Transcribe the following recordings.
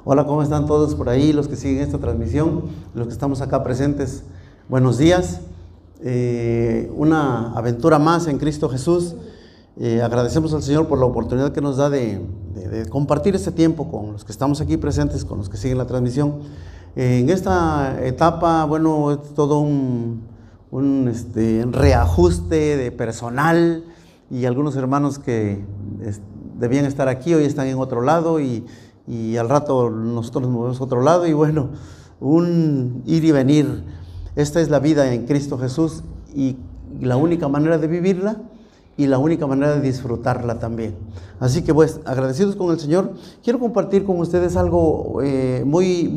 Hola, ¿cómo están todos por ahí? Los que siguen esta transmisión, los que estamos acá presentes, buenos días. Una aventura más en Cristo Jesús. Agradecemos al Señor por la oportunidad que nos da de compartir este tiempo con los que estamos aquí presentes, con los que siguen la transmisión. En esta etapa, bueno, es todo un reajuste de personal, y algunos hermanos que debían estar aquí hoy están en otro lado, y al rato nosotros nos movemos a otro lado, y bueno, un ir y venir. Esta es la vida en Cristo Jesús, y la única manera de vivirla y la única manera de disfrutarla también. Así que pues, agradecidos con el Señor, quiero compartir con ustedes algo muy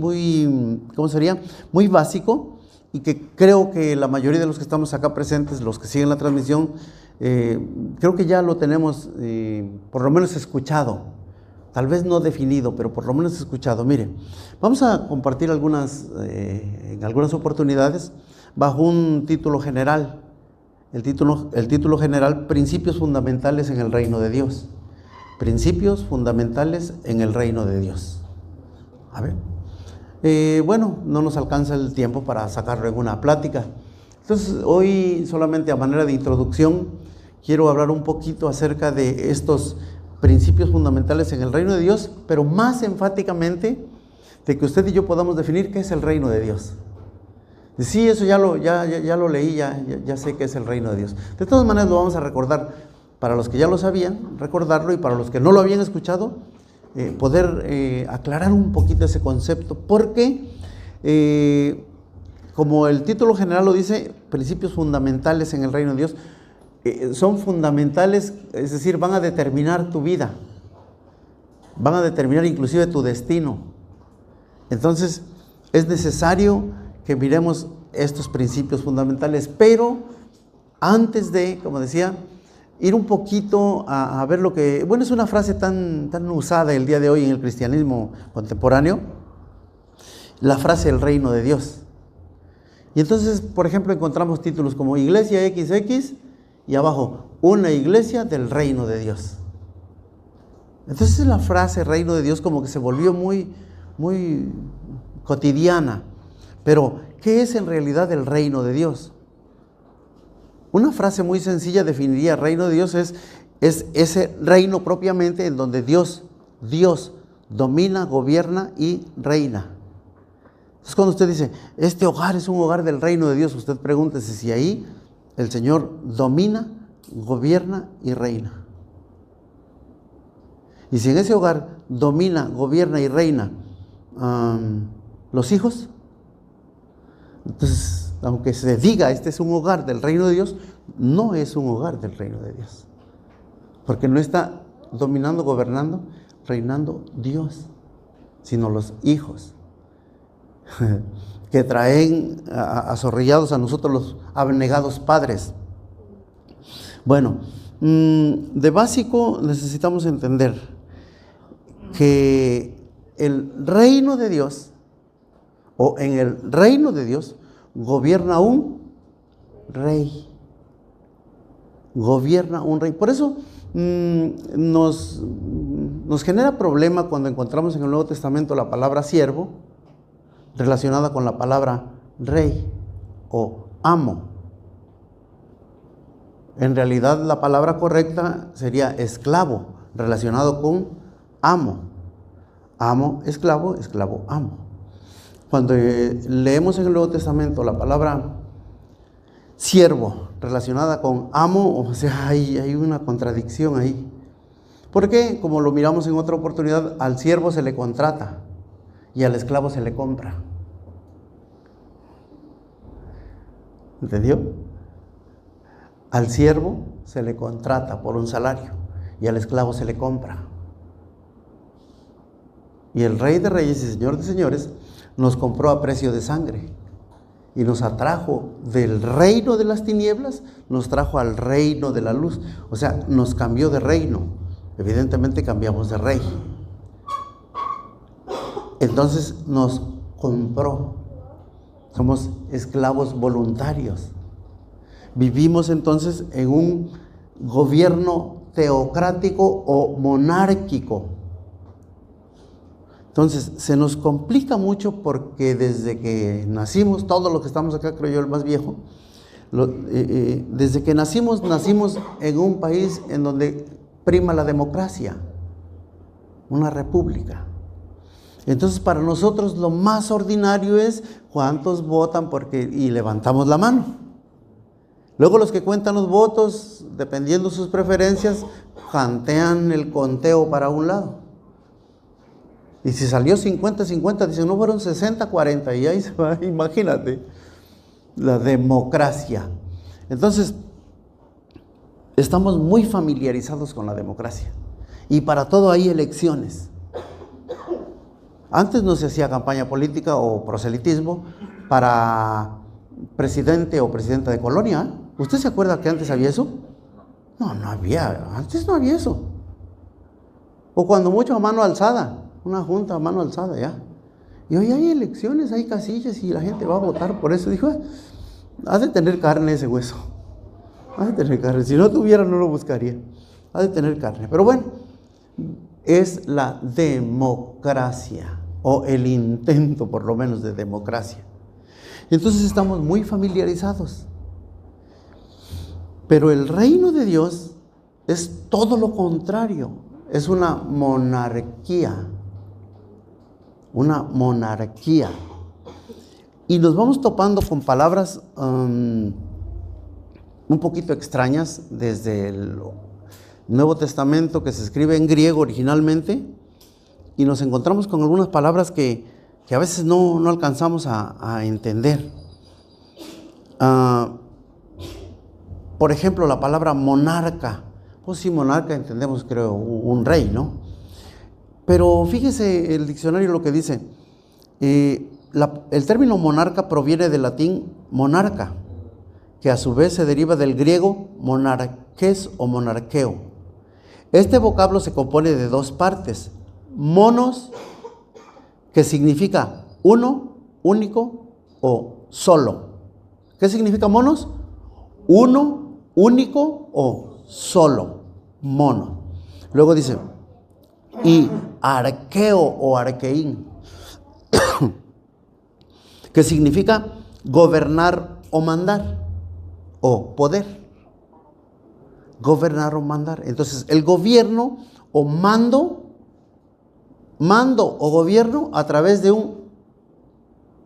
básico, y que creo que la mayoría de los que estamos acá presentes, los que siguen la transmisión, creo que ya lo tenemos por lo menos escuchado. Tal vez no definido, pero por lo menos escuchado. Mire, vamos a compartir en algunas oportunidades bajo un título general. El título general, Principios fundamentales en el reino de Dios. Principios fundamentales en el reino de Dios. A ver. Bueno, no nos alcanza el tiempo para sacarlo en una plática. Entonces, hoy solamente a manera de introducción, quiero hablar un poquito acerca de estos principios fundamentales en el reino de Dios, pero más enfáticamente de que usted y yo podamos definir qué es el reino de Dios. Sí, eso ya lo leí, ya sé qué es el reino de Dios. De todas maneras lo vamos a recordar, para los que ya lo sabían, recordarlo, y para los que no lo habían escuchado, poder aclarar un poquito ese concepto, porque como el título general lo dice, principios fundamentales en el reino de Dios, son fundamentales, es decir, van a determinar tu vida, van a determinar inclusive tu destino. Entonces es necesario que miremos estos principios fundamentales, pero antes de, como decía, ir un poquito a ver lo que, bueno, es una frase tan usada el día de hoy en el cristianismo contemporáneo, la frase el reino de Dios. Y entonces, por ejemplo, encontramos títulos como Iglesia XX, y abajo, una iglesia del reino de Dios. Entonces la frase reino de Dios como que se volvió muy cotidiana. Pero, ¿qué es en realidad el reino de Dios? Una frase muy sencilla definiría reino de Dios, es ese reino propiamente en donde Dios domina, gobierna y reina. Entonces, cuando usted dice, este hogar es un hogar del reino de Dios, usted pregúntese si ahí el Señor domina, gobierna y reina. Y si en ese hogar domina, gobierna y reina los hijos, entonces, aunque se diga este es un hogar del reino de Dios, no es un hogar del reino de Dios, porque no está dominando, gobernando, reinando Dios, sino los hijos que traen azorrillados a nosotros los abnegados padres. Bueno, de básico necesitamos entender que el reino de Dios, o en el reino de Dios, gobierna un rey. Gobierna un rey. Por eso nos genera problema cuando encontramos en el Nuevo Testamento la palabra siervo relacionada con la palabra rey o amo. En realidad la palabra correcta sería esclavo, relacionado con amo. Amo, esclavo, esclavo, amo. Cuando leemos en el Nuevo Testamento la palabra siervo relacionada con amo, o sea, hay una contradicción ahí. ¿Por qué? Como lo miramos en otra oportunidad, al siervo se le contrata y al esclavo se le compra. ¿Entendió? Al siervo se le contrata por un salario y al esclavo se le compra. Y el Rey de Reyes y Señor de Señores nos compró a precio de sangre y nos atrajo del reino de las tinieblas, nos trajo al reino de la luz. O sea, nos cambió de reino. Evidentemente cambiamos de rey. Entonces nos compró. Somos esclavos voluntarios. Vivimos entonces en un gobierno teocrático o monárquico. Entonces, se nos complica mucho porque desde que nacimos, todos los que estamos acá, creo yo, el más viejo, desde que nacimos en un país en donde prima la democracia, una república. Entonces, para nosotros lo más ordinario es cuántos votan y levantamos la mano. Luego los que cuentan los votos, dependiendo sus preferencias, jantean el conteo para un lado. Y si salió 50-50, dicen, no, fueron 60-40, y ahí se va, imagínate, la democracia. Entonces, estamos muy familiarizados con la democracia. Y para todo hay elecciones. Antes no se hacía campaña política o proselitismo para presidente o presidenta de colonia. ¿Usted se acuerda que antes había eso? No, no había, antes no había eso. O cuando mucho a mano alzada. Una junta a mano alzada ya. Y hoy hay elecciones, hay casillas y la gente va a votar por eso. Dijo, ha de tener carne ese hueso. Ha de tener carne. Si no tuviera, no lo buscaría. Ha de tener carne. Pero bueno, es la democracia, o el intento por lo menos de democracia. Entonces estamos muy familiarizados. Pero el reino de Dios es todo lo contrario. Es una monarquía. Una monarquía. Y nos vamos topando con palabras un poquito extrañas desde el Nuevo Testamento, que se escribe en griego originalmente, y nos encontramos con algunas palabras que a veces no alcanzamos a entender. Por ejemplo, la palabra monarca. Pues sí, monarca entendemos, creo, un rey, ¿no? Pero fíjese el diccionario lo que dice. El término monarca proviene del latín monarca, que a su vez se deriva del griego monarques o monarqueo. Este vocablo se compone de dos partes. Monos, que significa uno, único o solo. ¿Qué significa monos? Uno, único o solo. Mono. Luego dice, y arqueo o arqueín, que significa gobernar o mandar, o poder. Gobernar o mandar. Entonces, el gobierno o mando o gobierno a través de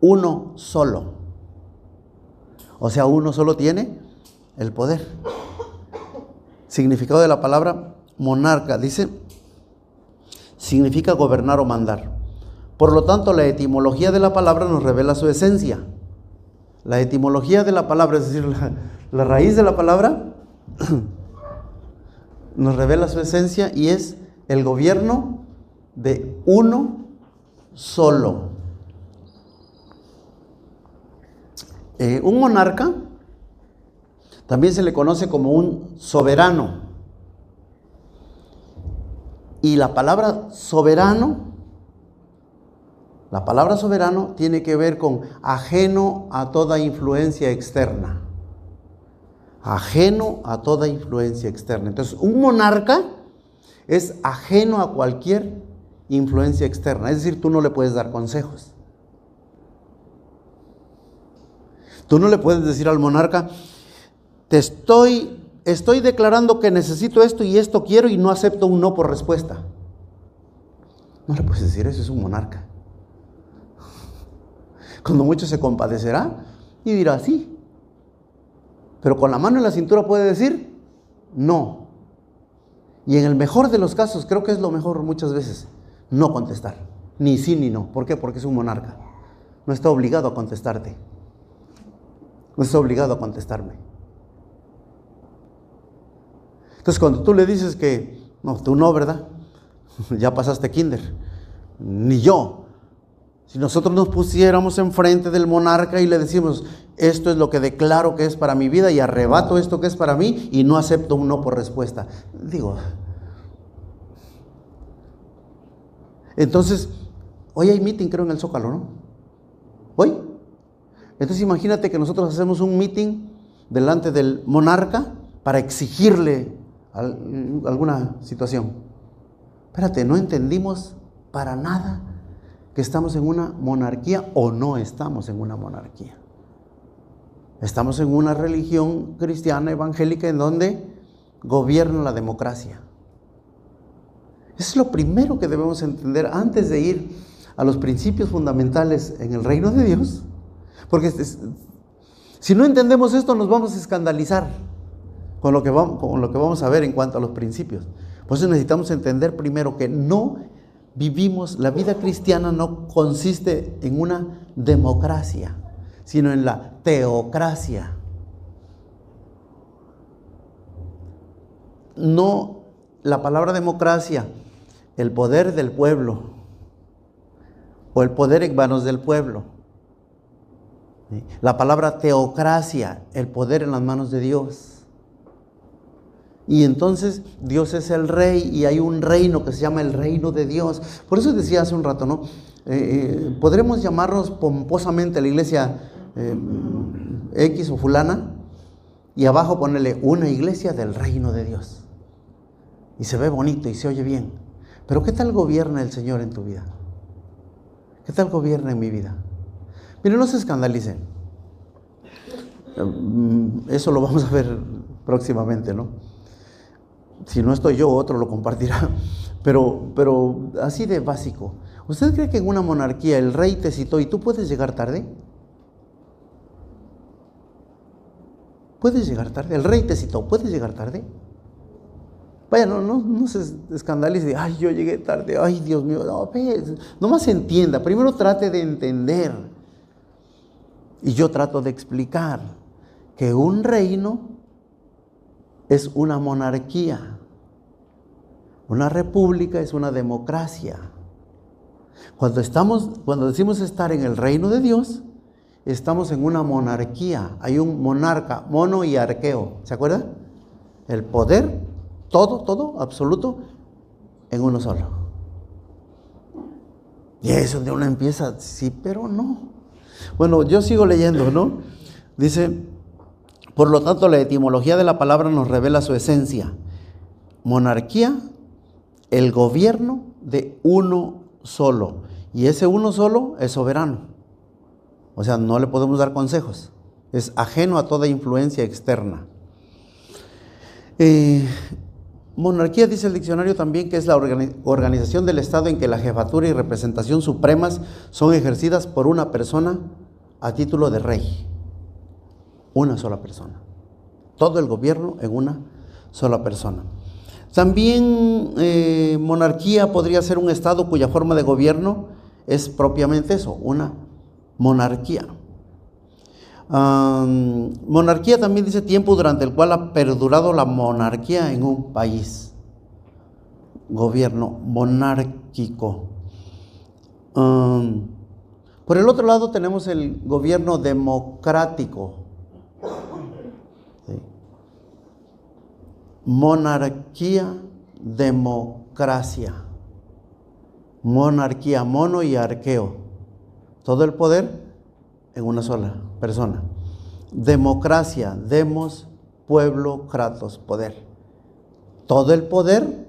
uno solo. O sea, uno solo tiene el poder. Significado de la palabra monarca, dice, significa gobernar o mandar. Por lo tanto, la etimología de la palabra nos revela su esencia. La etimología de la palabra, es decir, la raíz de la palabra, nos revela su esencia y es el gobierno de uno solo. Un monarca también se le conoce como un soberano. Y la palabra soberano tiene que ver con ajeno a toda influencia externa. Ajeno a toda influencia externa. Entonces, un monarca es ajeno a cualquier influencia externa. Es decir, tú no le puedes dar consejos. Tú no le puedes decir al monarca, estoy declarando que necesito esto y esto quiero y no acepto un no por respuesta. No le puedes decir eso, es un monarca. Cuando mucho se compadecerá y dirá sí. Pero con la mano en la cintura puede decir no. Y en el mejor de los casos, creo que es lo mejor muchas veces, no contestar. Ni sí ni no. ¿Por qué? Porque es un monarca. No está obligado a contestarte. No está obligado a contestarme. Entonces, cuando tú le dices que, no, tú no, ¿verdad? Ya pasaste kinder. Ni yo. Si nosotros nos pusiéramos enfrente del monarca y le decimos, esto es lo que declaro que es para mi vida y arrebato esto que es para mí y no acepto un no por respuesta. Digo, entonces, hoy hay meeting, creo, en el Zócalo, ¿no? ¿Hoy? Entonces imagínate que nosotros hacemos un meeting delante del monarca para exigirle alguna situación. Espérate, no entendimos para nada que estamos en una monarquía o no estamos en una monarquía. Estamos en una religión cristiana evangélica en donde gobierna la democracia. Eso es lo primero que debemos entender antes de ir a los principios fundamentales en el reino de Dios. Porque si no entendemos esto, nos vamos a escandalizar con lo que vamos a ver en cuanto a los principios. Por eso necesitamos entender primero que no vivimos, la vida cristiana no consiste en una democracia, sino en la teocracia. No, la palabra democracia, el poder del pueblo, o el poder en manos del pueblo. La palabra teocracia, el poder en las manos de Dios. Y entonces Dios es el rey y hay un reino que se llama el reino de Dios. Por eso decía hace un rato, ¿no? Podremos llamarnos pomposamente la iglesia X o fulana y abajo ponerle una iglesia del reino de Dios. Y se ve bonito y se oye bien. Pero ¿qué tal gobierna el Señor en tu vida? ¿Qué tal gobierna en mi vida? Miren, no se escandalicen. Eso lo vamos a ver próximamente, ¿no? Si no estoy yo, otro lo compartirá. Pero así de básico. ¿Usted cree que en una monarquía el rey te citó y tú puedes llegar tarde? ¿Puedes llegar tarde? El rey te citó, ¿puedes llegar tarde? Vaya, no se escandalice. Ay, yo llegué tarde. Ay, Dios mío. No, nomás entienda. Primero trate de entender. Y yo trato de explicar que un reino es una monarquía. Una república es una democracia. Cuando decimos estar en el reino de Dios, estamos en una monarquía. Hay un monarca, mono y arqueo. ¿Se acuerda? El poder, todo, absoluto, en uno solo. Y es donde uno empieza, sí, pero no. Bueno, yo sigo leyendo, ¿no? Dice, por lo tanto, la etimología de la palabra nos revela su esencia. Monarquía, el gobierno de uno solo. Y ese uno solo es soberano. O sea, no le podemos dar consejos. Es ajeno a toda influencia externa. Monarquía, dice el diccionario también, que es la organización del Estado en que la jefatura y representación supremas son ejercidas por una persona a título de rey. Una sola persona. Todo el gobierno en una sola persona. También monarquía podría ser un Estado cuya forma de gobierno es propiamente eso, una monarquía. Monarquía también dice tiempo durante el cual ha perdurado la monarquía en un país. Gobierno monárquico. Por el otro lado tenemos el gobierno democrático. ¿Sí? Monarquía, democracia. Monarquía, mono y arqueo. Todo el poder en una sola persona. Democracia, demos, pueblo, kratos, poder. Todo el poder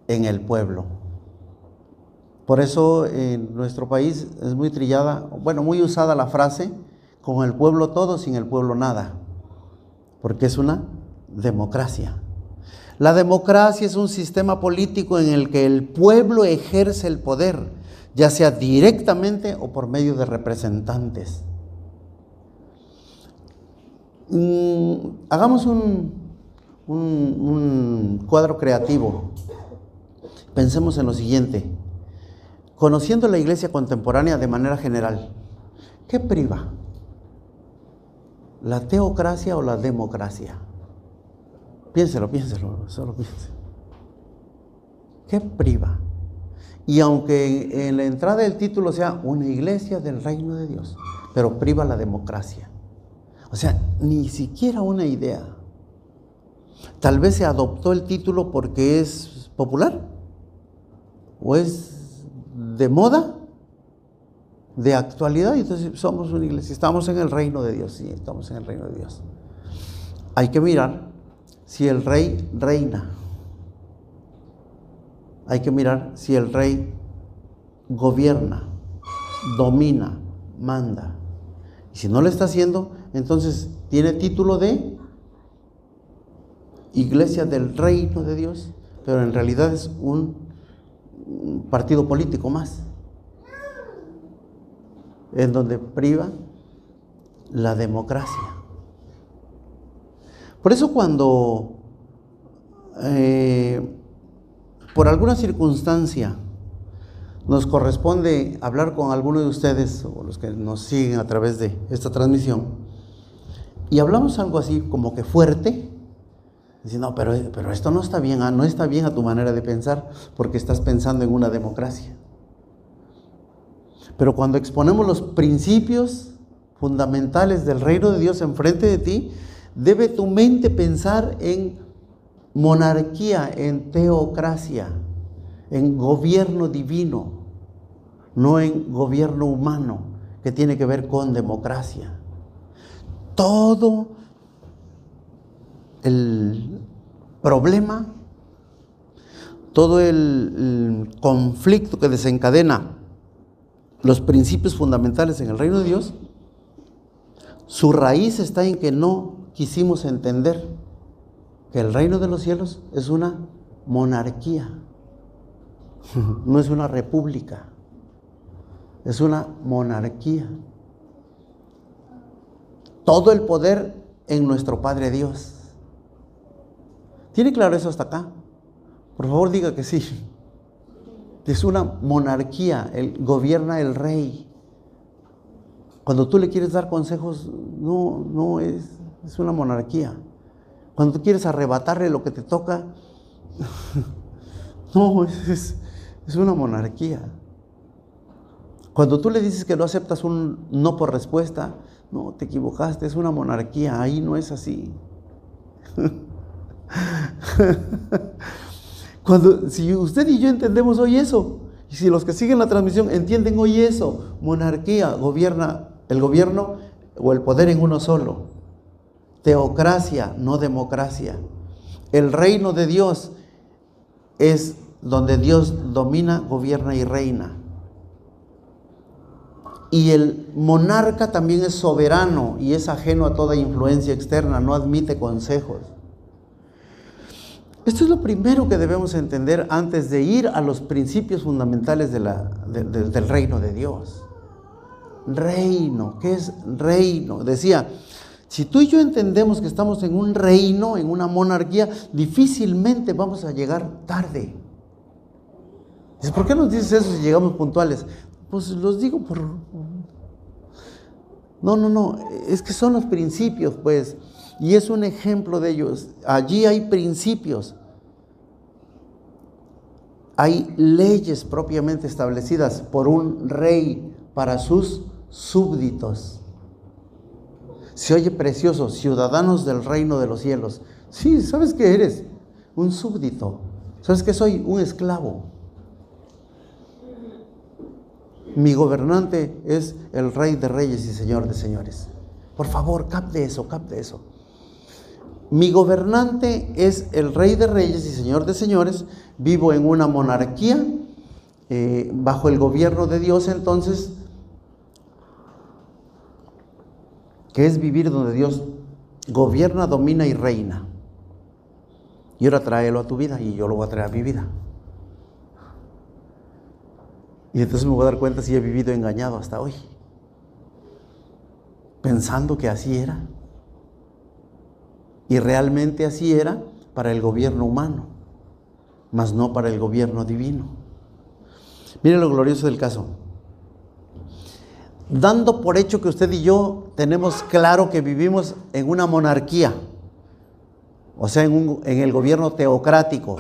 en el pueblo. Por eso en nuestro país es muy trillada, bueno, muy usada la frase, con el pueblo todo, sin el pueblo nada. Porque es una democracia. La democracia es un sistema político en el que el pueblo ejerce el poder, ya sea directamente o por medio de representantes. Hagamos un cuadro creativo. Pensemos en lo siguiente. Conociendo la iglesia contemporánea de manera general, ¿qué priva? ¿La teocracia o la democracia? Piénselo, solo piense. ¿Qué priva? Y aunque en la entrada del título sea una iglesia del reino de Dios, pero priva la democracia. O sea, ni siquiera una idea. Tal vez se adoptó el título porque es popular, o es de moda, de actualidad, y entonces somos una iglesia, estamos en el reino de Dios, sí, estamos en el reino de Dios. Hay que mirar si el rey reina. Hay que mirar si el rey gobierna, domina, manda. Y si no lo está haciendo, entonces tiene título de Iglesia del Reino de Dios, pero en realidad es un partido político más, en donde priva la democracia. Por eso cuando por alguna circunstancia nos corresponde hablar con alguno de ustedes o los que nos siguen a través de esta transmisión y hablamos algo así como que fuerte, diciendo, no, pero esto no está bien, no está bien a tu manera de pensar porque estás pensando en una democracia. Pero cuando exponemos los principios fundamentales del reino de Dios enfrente de ti, debe tu mente pensar en monarquía, en teocracia, en gobierno divino, no en gobierno humano que tiene que ver con democracia. Todo el problema, todo el conflicto que desencadena los principios fundamentales en el reino de Dios, su raíz está en que no quisimos entender que el reino de los cielos es una monarquía, no es una república, es una monarquía. Todo el poder en nuestro Padre Dios. ¿Tiene claro eso hasta acá? Por favor diga que sí. Es una monarquía, gobierna el rey. Cuando tú le quieres dar consejos, no es una monarquía. Cuando tú quieres arrebatarle lo que te toca, no, es una monarquía. Cuando tú le dices que no aceptas un no por respuesta, no, te equivocaste, es una monarquía, ahí no es así. Si usted y yo entendemos hoy eso, y si los que siguen la transmisión entienden hoy eso, monarquía, gobierna el gobierno o el poder en uno solo. Teocracia, no democracia. El reino de Dios es donde Dios domina, gobierna y reina. Y el monarca también es soberano y es ajeno a toda influencia externa, no admite consejos. Esto es lo primero que debemos entender antes de ir a los principios fundamentales del reino de Dios. Reino, ¿qué es reino? Decía, si tú y yo entendemos que estamos en un reino, en una monarquía, difícilmente vamos a llegar tarde. Dices, ¿por qué nos dices eso si llegamos puntuales? Pues los digo por... No, es que son los principios, pues. Y es un ejemplo de ellos. Allí hay principios. Hay leyes propiamente establecidas por un rey para sus súbditos. Se oye precioso, ciudadanos del reino de los cielos. Sí, ¿sabes qué eres? Un súbdito. ¿Sabes qué soy? Un esclavo. Mi gobernante es el Rey de Reyes y Señor de Señores. Por favor, capte eso. Mi gobernante es el Rey de Reyes y Señor de Señores. Vivo en una monarquía, bajo el gobierno de Dios, entonces, que es vivir donde Dios gobierna, domina y reina. Y ahora tráelo a tu vida y yo lo voy a traer a mi vida. Y entonces me voy a dar cuenta si he vivido engañado hasta hoy, pensando que así era. Y realmente así era para el gobierno humano, mas no para el gobierno divino. Miren lo glorioso del caso. Dando por hecho que usted y yo tenemos claro que vivimos en una monarquía, o sea, en el gobierno teocrático.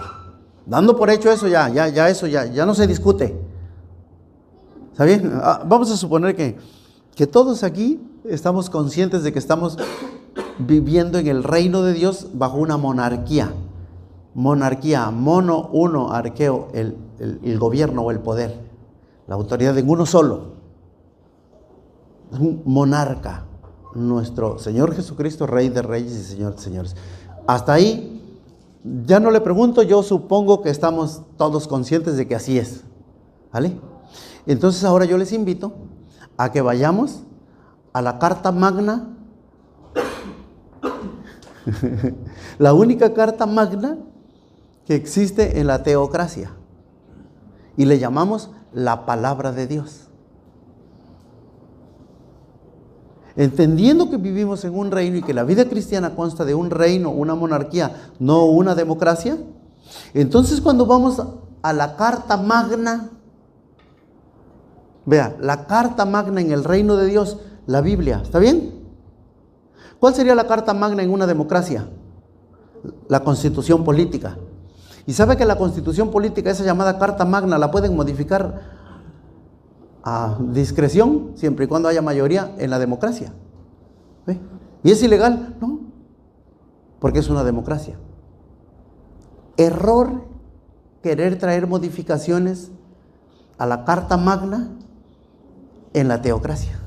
Dando por hecho eso ya no se discute. ¿Está bien? Vamos a suponer que todos aquí estamos conscientes de que estamos viviendo en el reino de Dios bajo una monarquía. Monarquía, mono, uno, arqueo, el gobierno o el poder, la autoridad en uno solo. Un monarca, nuestro Señor Jesucristo, Rey de Reyes y Señor de Señores. Hasta ahí, ya no le pregunto, yo supongo que estamos todos conscientes de que así es. ¿Vale? Entonces ahora yo les invito a que vayamos a la Carta Magna, la única Carta Magna que existe en la teocracia, y le llamamos la Palabra de Dios. Entendiendo que vivimos en un reino y que la vida cristiana consta de un reino, una monarquía, no una democracia, entonces cuando vamos a la Carta Magna, vea, la Carta Magna en el reino de Dios, la Biblia, ¿está bien? ¿Cuál sería la Carta Magna en una democracia? La Constitución política. Y sabe que la Constitución política, esa llamada Carta Magna, la pueden modificar a discreción, siempre y cuando haya mayoría en la democracia. ¿Ve? ¿Y es ilegal? No, porque es una democracia. Error querer traer modificaciones a la Carta Magna en la teocracia.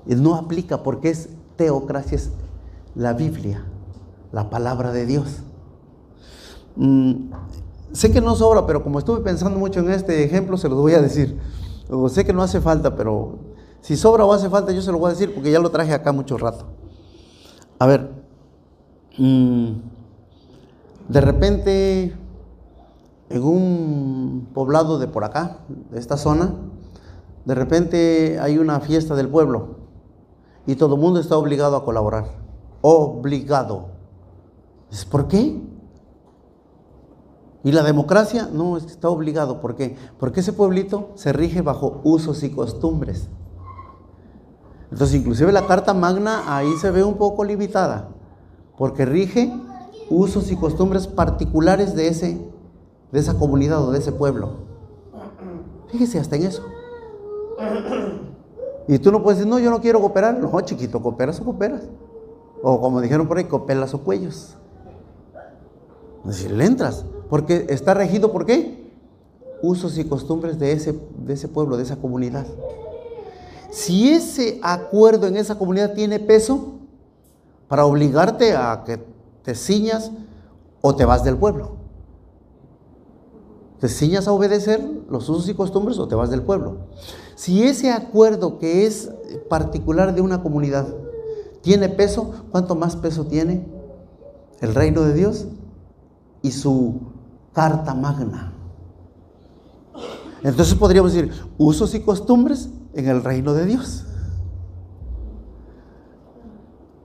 Y no aplica porque es teocracia, es la Biblia, la palabra de Dios. Sé que no sobra, pero como estuve pensando mucho en este ejemplo, se los voy a decir. O sé que no hace falta, pero si sobra o hace falta, yo se lo voy a decir porque ya lo traje acá mucho rato. A ver, de repente, en un poblado de por acá, de esta zona, de repente hay una fiesta del pueblo y todo el mundo está obligado a colaborar. Obligado. ¿Por qué? ¿Y la democracia? No, es que está obligado. ¿Por qué? Porque ese pueblito se rige bajo usos y costumbres. Entonces, inclusive la Carta Magna ahí se ve un poco limitada, porque rige usos y costumbres particulares de esa comunidad o de ese pueblo. Fíjese hasta en eso. Y tú no puedes decir, no, yo no quiero cooperar. No, chiquito, ¿cooperas o cooperas? O como dijeron por ahí, copelas o cuellos. Es decir, le entras. Porque está regido, ¿por qué? Usos y costumbres de ese pueblo, de esa comunidad. Si ese acuerdo en esa comunidad tiene peso para obligarte a que te ciñas, o te vas del pueblo. Te ciñas a obedecer los usos y costumbres o te vas del pueblo. Si ese acuerdo que es particular de una comunidad tiene peso, ¿cuánto más peso tiene el reino de Dios y su Carta Magna? Entonces podríamos decir, usos y costumbres en el reino de Dios.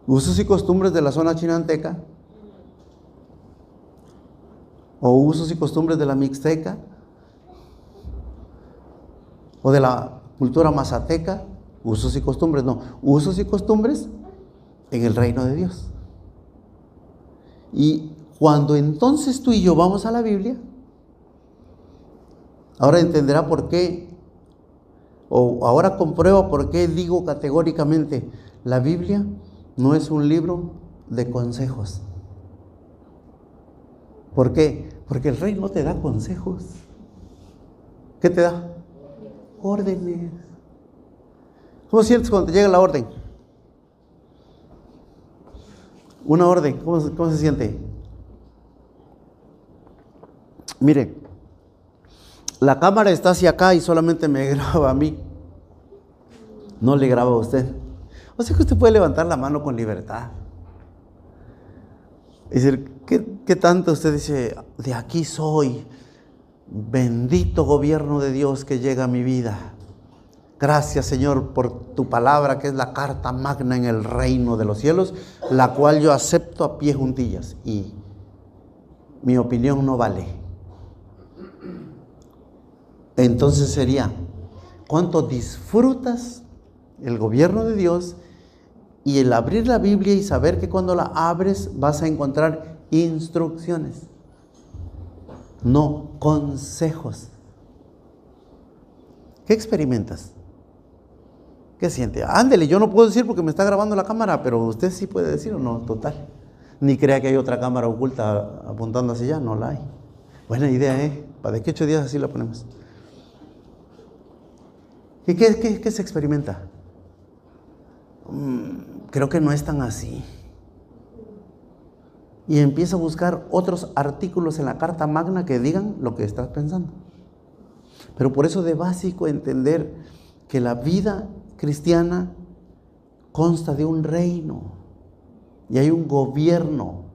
Usos y costumbres de la zona chinanteca, o usos y costumbres de la mixteca, o de la cultura mazateca, usos y costumbres, no, usos y costumbres en el reino de Dios. Y cuando entonces tú y yo vamos a la Biblia, ahora entenderá por qué, o ahora comprueba por qué digo categóricamente, la Biblia no es un libro de consejos. ¿Por qué? Porque el rey no te da consejos. ¿Qué te da? Órdenes. ¿Cómo sientes cuando te llega la orden? Una orden, ¿cómo se siente? Mire, la cámara está hacia acá y solamente me graba a mí. No le graba a usted. O sea que usted puede levantar la mano con libertad. Es decir, ¿qué tanto usted dice, de aquí soy, bendito gobierno de Dios que llega a mi vida? Gracias, Señor, por tu palabra, que es la Carta Magna en el reino de los cielos, la cual yo acepto a pie juntillas y mi opinión no vale. Entonces sería, ¿cuánto disfrutas el gobierno de Dios y el abrir la Biblia y saber que cuando la abres vas a encontrar instrucciones, no consejos? ¿Qué experimentas? ¿Qué siente? Ándele, yo no puedo decir porque me está grabando la cámara, pero usted sí puede decir o no, total. Ni crea que hay otra cámara oculta apuntando hacia allá, no la hay. Buena idea, ¿eh? ¿Para de qué 8 días así la ponemos? ¿Y qué se experimenta? Creo que no es tan así. Y empieza a buscar otros artículos en la Carta Magna que digan lo que estás pensando. Pero por eso de básico entender que la vida cristiana consta de un reino y hay un gobierno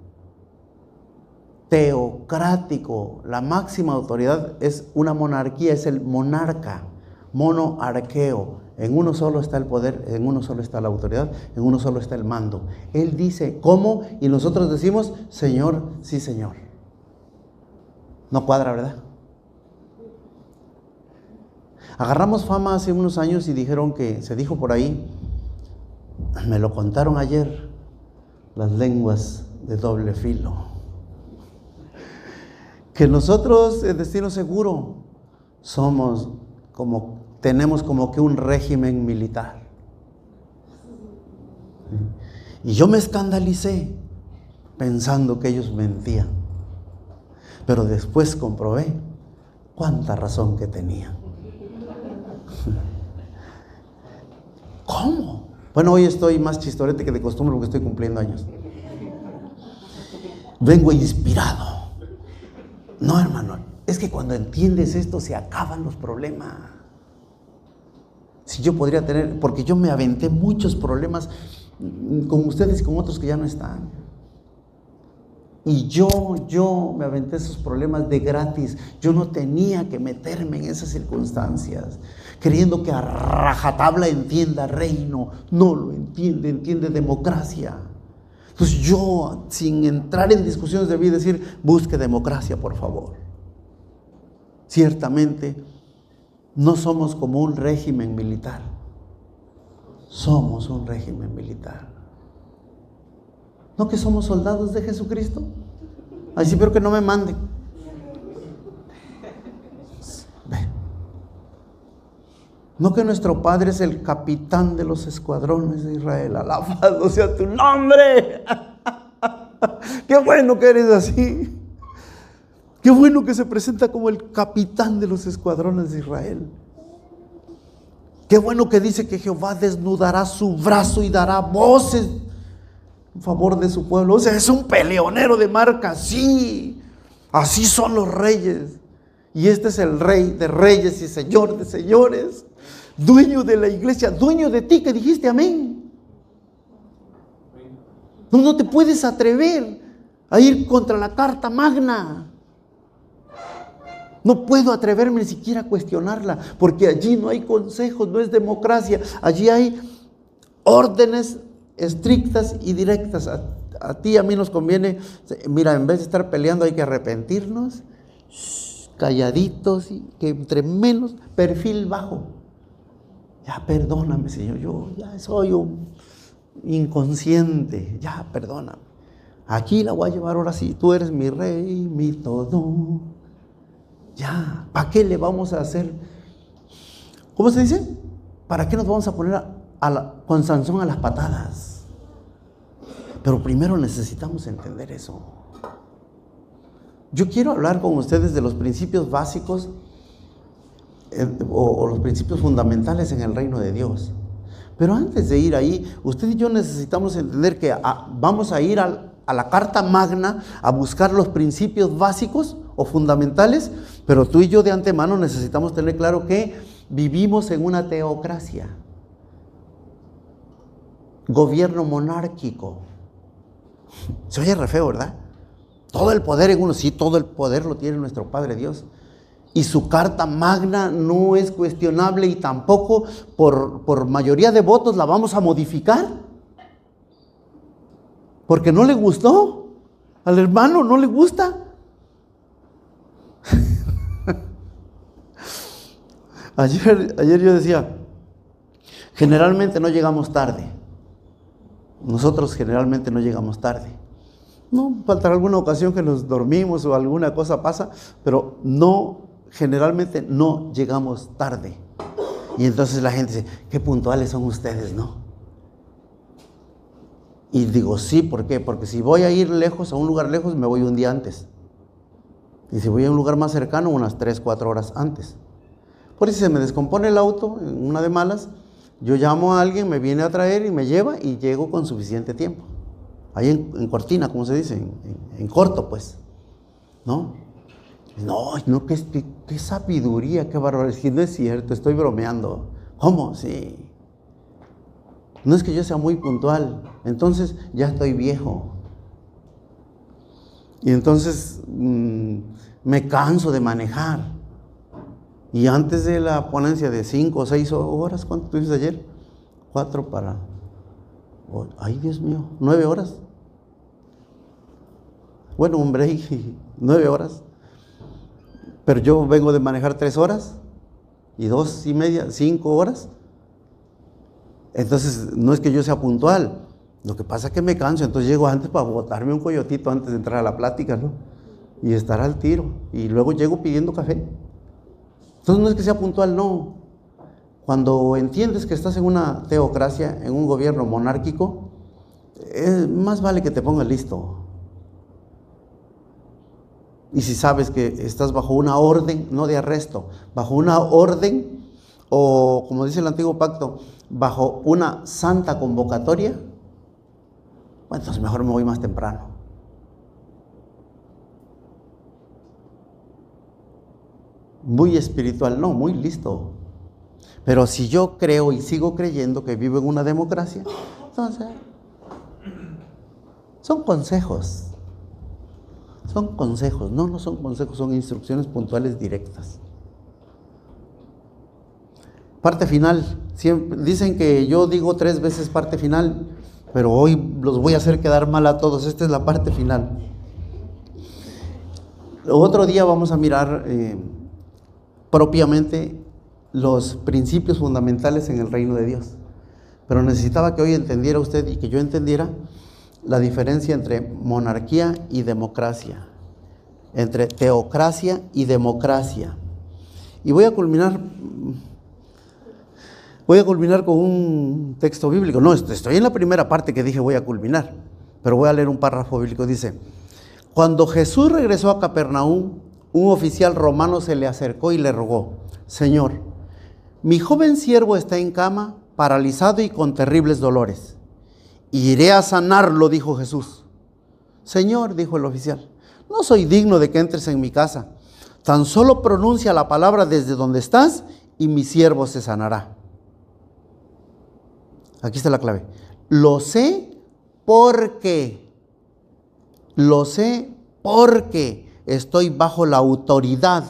teocrático. La máxima autoridad es una monarquía, es el monarca, monoarqueo. En uno solo está el poder, en uno solo está la autoridad, en uno solo está el mando. Él dice cómo y nosotros decimos, Señor, sí Señor. No cuadra, ¿verdad? Agarramos fama hace unos años y dijeron que, se dijo por ahí, me lo contaron ayer, las lenguas de doble filo, que nosotros en Destino Seguro tenemos como que un régimen militar. Y yo me escandalicé pensando que ellos mentían, pero después comprobé cuánta razón que tenían. ¿Cómo? Bueno, hoy estoy más chistorete que de costumbre porque estoy cumpliendo años. Vengo inspirado. No, hermano, es que cuando entiendes esto se acaban los problemas. Si yo podría tener, porque yo me aventé muchos problemas con ustedes y con otros que ya no están. Y yo me aventé esos problemas de gratis. Yo no tenía que meterme en esas circunstancias, creyendo que a rajatabla entienda reino. No lo entiende, entiende democracia. Entonces yo, sin entrar en discusiones, debí decir, busque democracia, por favor. Ciertamente, no somos como un régimen militar. Somos un régimen militar. ¿No que somos soldados de Jesucristo? Ay, sí, pero que no me manden. ¿No que nuestro Padre es el capitán de los escuadrones de Israel? Alabado sea tu nombre. Qué bueno que eres así. Qué bueno que se presenta como el capitán de los escuadrones de Israel. Qué bueno que dice que Jehová desnudará su brazo y dará voces en favor de su pueblo. O sea, es un peleonero de marca, sí. Así son los reyes. Y este es el rey de reyes y señor de señores, dueño de la iglesia, dueño de ti que dijiste amén. No te puedes atrever a ir contra la Carta Magna. No puedo atreverme ni siquiera a cuestionarla, porque allí no hay consejos, no es democracia. Allí hay órdenes estrictas y directas. A ti y a mí nos conviene, mira, en vez de estar peleando hay que arrepentirnos, calladitos, y que entre menos, perfil bajo. Ya perdóname, Señor, yo ya soy un inconsciente, ya perdóname. Aquí la voy a llevar ahora sí, tú eres mi rey, mi todo. Ya, ¿para qué le vamos a hacer? ¿Cómo se dice? ¿Para qué nos vamos a poner con Sansón a las patadas? Pero primero necesitamos entender eso. Yo quiero hablar con ustedes de los principios básicos o los principios fundamentales en el reino de Dios. Pero antes de ir ahí, usted y yo necesitamos entender que vamos a ir a la Carta Magna a buscar los principios básicos o fundamentales, pero tú y yo de antemano necesitamos tener claro que vivimos en una teocracia, gobierno monárquico. Se oye re feo, ¿verdad? Todo el poder en uno, sí, todo el poder lo tiene nuestro Padre Dios. Y su Carta Magna no es cuestionable y tampoco por mayoría de votos la vamos a modificar. Porque no le gustó, al hermano no le gusta. Ayer yo decía, generalmente no llegamos tarde. Nosotros generalmente no llegamos tarde. No, faltará alguna ocasión que nos dormimos o alguna cosa pasa, pero generalmente no llegamos tarde. Y entonces la gente dice, qué puntuales son ustedes, ¿no? Y digo, sí, ¿por qué? Porque si voy a ir lejos, a un lugar lejos, me voy un día antes. Y si voy a un lugar más cercano, unas 3, 4 horas antes. Por eso si se me descompone el auto, en una de malas, yo llamo a alguien, me viene a traer y me lleva y llego con suficiente tiempo. Ahí en cortina, como se dice, en corto, pues, ¿no? No, qué sabiduría, qué barbaridad. Si no es cierto, estoy bromeando. ¿Cómo? Sí. No es que yo sea muy puntual, entonces ya estoy viejo. Y entonces me canso de manejar. Y antes de la ponencia de 5 o 6 horas, ¿cuánto tuviste ayer? 4 para... Ay, Dios mío, 9 horas. Bueno, un break, 9 horas. Pero yo vengo de manejar 3 horas y 2 y media, 5 horas. Entonces, no es que yo sea puntual. Lo que pasa es que me canso, entonces llego antes para botarme un coyotito antes de entrar a la plática, ¿no? Y estar al tiro. Y luego llego pidiendo café. Entonces, no es que sea puntual, no. Cuando entiendes que estás en una teocracia, en un gobierno monárquico, más vale que te pongas listo. Y si sabes que estás bajo una orden, no de arresto, bajo una orden, o como dice el antiguo pacto, bajo una santa convocatoria, bueno, entonces mejor me voy más temprano. Muy espiritual, no, muy listo. Pero si yo creo y sigo creyendo que vivo en una democracia, entonces son consejos. Son consejos, no son consejos, son instrucciones puntuales directas. Parte final. Siempre, dicen que yo digo 3 veces parte final, pero hoy los voy a hacer quedar mal a todos. Esta es la parte final. Otro día vamos a mirar propiamente los principios fundamentales en el reino de Dios. Pero necesitaba que hoy entendiera usted y que yo entendiera la diferencia entre monarquía y democracia, entre teocracia y democracia. Y voy a culminar con un texto bíblico. No, estoy en la primera parte que dije voy a culminar, pero voy a leer un párrafo bíblico. Dice: cuando Jesús regresó a Capernaum, un oficial romano se le acercó y le rogó: Señor, mi joven siervo está en cama, paralizado y con terribles dolores. Iré a sanarlo, dijo Jesús. Señor, dijo el oficial, no soy digno de que entres en mi casa. Tan solo pronuncia la palabra desde donde estás y mi siervo se sanará. Aquí está la clave. Lo sé porque estoy bajo la autoridad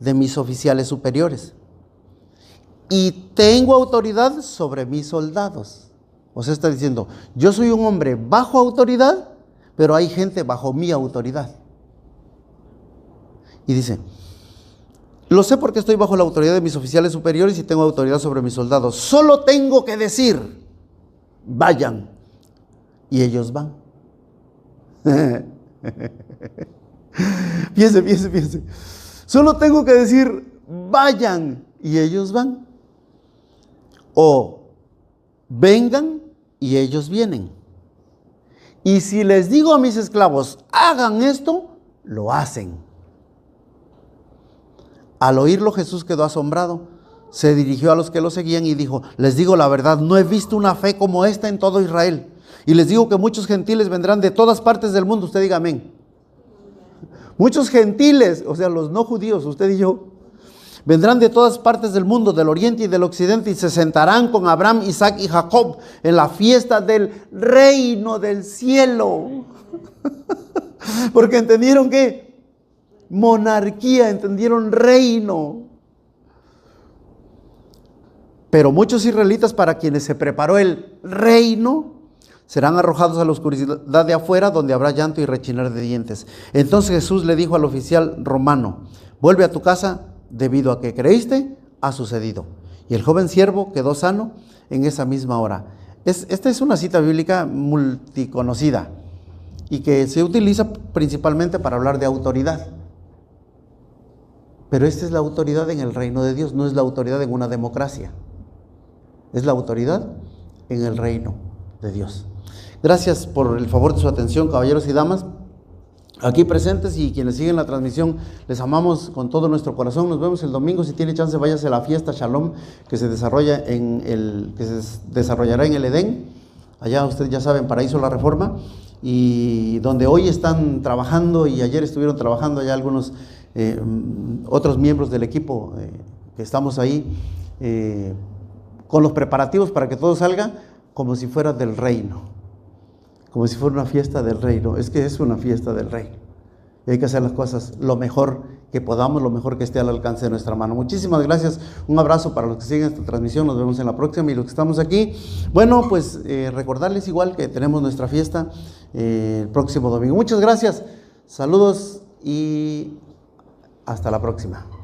de mis oficiales superiores. Y tengo autoridad sobre mis soldados. O sea, está diciendo, yo soy un hombre bajo autoridad, pero hay gente bajo mi autoridad. Y dice, lo sé porque estoy bajo la autoridad de mis oficiales superiores y tengo autoridad sobre mis soldados. Solo tengo que decir, vayan, y ellos van. Piense. Solo tengo que decir, vayan, y ellos van. O vengan, y ellos vienen. Y si les digo a mis esclavos, hagan esto, lo hacen. Al oírlo, Jesús quedó asombrado. Se dirigió a los que lo seguían y dijo, les digo la verdad, no he visto una fe como esta en todo Israel. Y les digo que muchos gentiles vendrán de todas partes del mundo. Usted diga amén. Muchos gentiles, o sea, los no judíos, usted y yo, vendrán de todas partes del mundo, del oriente y del occidente, y se sentarán con Abraham, Isaac y Jacob en la fiesta del reino del cielo. Porque entendieron que monarquía, entendieron reino. Pero muchos israelitas para quienes se preparó el reino serán arrojados a la oscuridad de afuera, donde habrá llanto y rechinar de dientes. Entonces Jesús le dijo al oficial romano, vuelve a tu casa, debido a que creíste, ha sucedido. Y el joven siervo quedó sano en esa misma hora. Esta es una cita bíblica multiconocida y que se utiliza principalmente para hablar de autoridad. Pero esta es la autoridad en el reino de Dios, no es la autoridad en una democracia. Es la autoridad en el reino de Dios. Gracias por el favor de su atención, caballeros y damas, aquí presentes y quienes siguen la transmisión. Les amamos con todo nuestro corazón. Nos vemos el domingo. Si tiene chance, váyase a la fiesta Shalom que se desarrollará en el Edén. Allá ustedes ya saben, Paraíso La Reforma, y donde hoy están trabajando y ayer estuvieron trabajando allá algunos otros miembros del equipo que estamos ahí, con los preparativos para que todo salga como si fuera del reino, como si fuera una fiesta del reino. Es que es una fiesta del reino. Y hay que hacer las cosas lo mejor que podamos, lo mejor que esté al alcance de nuestra mano. Muchísimas gracias. Un abrazo para los que siguen esta transmisión. Nos vemos en la próxima. Y los que estamos aquí, bueno, pues recordarles igual que tenemos nuestra fiesta el próximo domingo. Muchas gracias. Saludos y hasta la próxima.